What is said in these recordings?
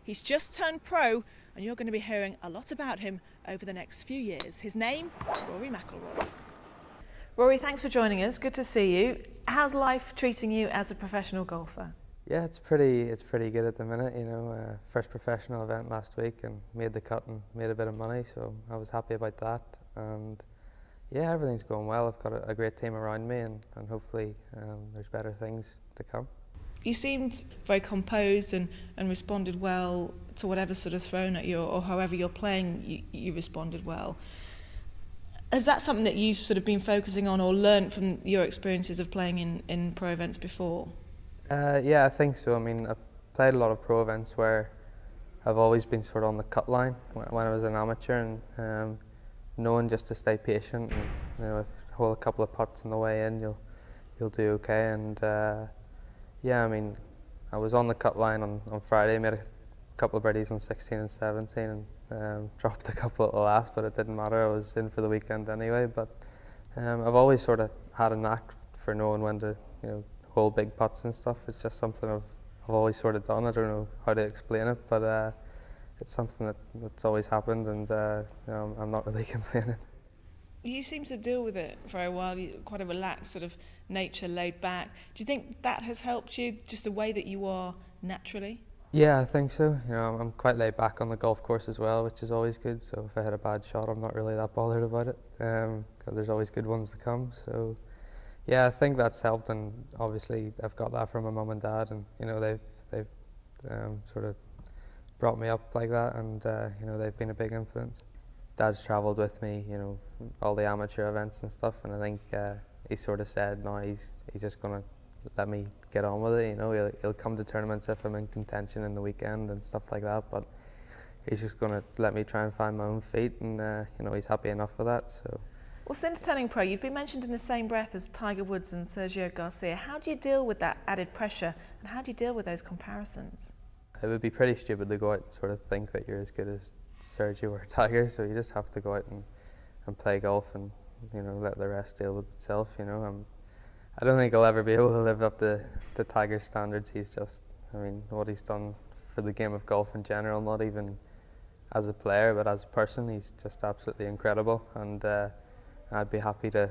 He's just turned pro, and you're going to be hearing a lot about him over the next few years. His name, Rory McIlroy. Rory, thanks for joining us. Good to see you. How's life treating you as a professional golfer? Yeah, it's pretty good at the minute. You know, first professional event last week and made the cut and made a bit of money, so I was happy about that. And yeah, everything's going well. I've got a great team around me, and hopefully there's better things to come. You seemed very composed and responded well to whatever sort of thrown at you, or however you're playing, you responded well. Is that something that you've sort of been focusing on or learnt from your experiences of playing in pro events before? Yeah, I think so. I mean, I've played a lot of pro events where I've always been sort of on the cut line when I was an amateur, and knowing just to stay patient, and you know, if you hold a couple of putts on the way in, you'll do okay. And yeah, I mean, I was on the cut line on Friday, made a couple of birdies on 16 and 17, and dropped a couple at the last, but it didn't matter. I was in for the weekend anyway. But I've always sort of had a knack for knowing when to, you know, hold big putts and stuff. It's just something I've always sort of done. I don't know how to explain it, but it's something that's always happened, and you know, I'm not really complaining. You seem to deal with it very well. You're quite a relaxed sort of nature, laid back. Do you think that has helped you, just the way that you are naturally? Yeah, I think so. You know, I'm quite laid back on the golf course as well, which is always good. So if I hit a bad shot, I'm not really that bothered about it, because there's always good ones to come. So yeah, I think that's helped, and obviously I've got that from my mum and dad, and you know, they've sort of brought me up like that, and you know, they've been a big influence. Dad's travelled with me, you know, all the amateur events and stuff, and I think he sort of said, no, he's just gonna let me get on with it. You know, he'll come to tournaments if I'm in contention in the weekend and stuff like that, but he's just gonna let me try and find my own feet, and you know, he's happy enough with that. So. Well, since turning pro, you've been mentioned in the same breath as Tiger Woods and Sergio Garcia. How do you deal with that added pressure, and how do you deal with those comparisons? It would be pretty stupid to go out and sort of think that you're as good as Sergio or Tiger, so you just have to go out and play golf, and you know, let the rest deal with itself. You know, I don't think I'll ever be able to live up to Tiger's standards. He's just, I mean, what he's done for the game of golf in general, not even as a player but as a person, he's just absolutely incredible, and I'd be happy to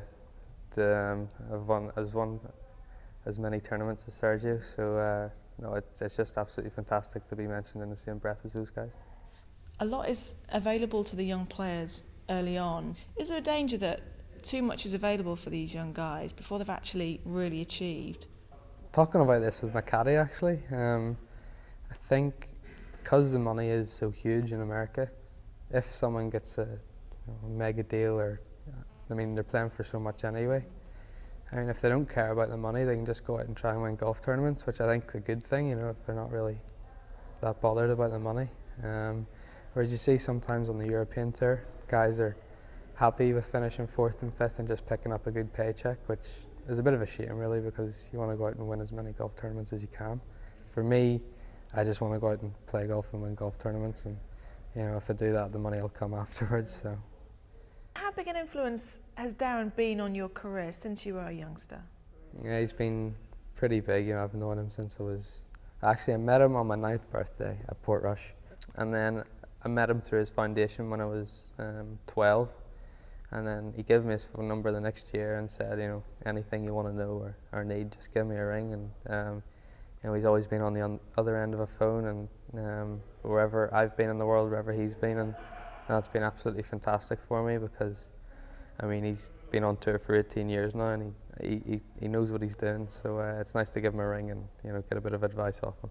have won as many tournaments as Sergio. So no, it's just absolutely fantastic to be mentioned in the same breath as those guys. A lot is available to the young players early on. Is there a danger that too much is available for these young guys before they've actually really achieved? Talking about this with my caddy, actually, I think because the money is so huge in America, if someone gets a mega deal, or I mean, they're playing for so much anyway. I mean, if they don't care about the money, they can just go out and try and win golf tournaments, which I think is a good thing, you know, if they're not really that bothered about the money. Whereas you see sometimes on the European Tour, guys are happy with finishing 4th and 5th and just picking up a good paycheck, which is a bit of a shame really, because you want to go out and win as many golf tournaments as you can. For me, I just want to go out and play golf and win golf tournaments, and you know, if I do that, the money will come afterwards. So. How big an influence has Darren been on your career since you were a youngster? Yeah, he's been pretty big. You know, I've known him since I met him on my 9th birthday at Portrush, and then I met him through his foundation when I was 12, and then he gave me his phone number the next year and said, you know, anything you want to know or need, just give me a ring. And you know, he's always been on the other end of a phone, and wherever I've been in the world, wherever he's been, and that's been absolutely fantastic for me, because I mean, he's been on tour for 18 years now, and he knows what he's doing, so it's nice to give him a ring and, you know, get a bit of advice off him.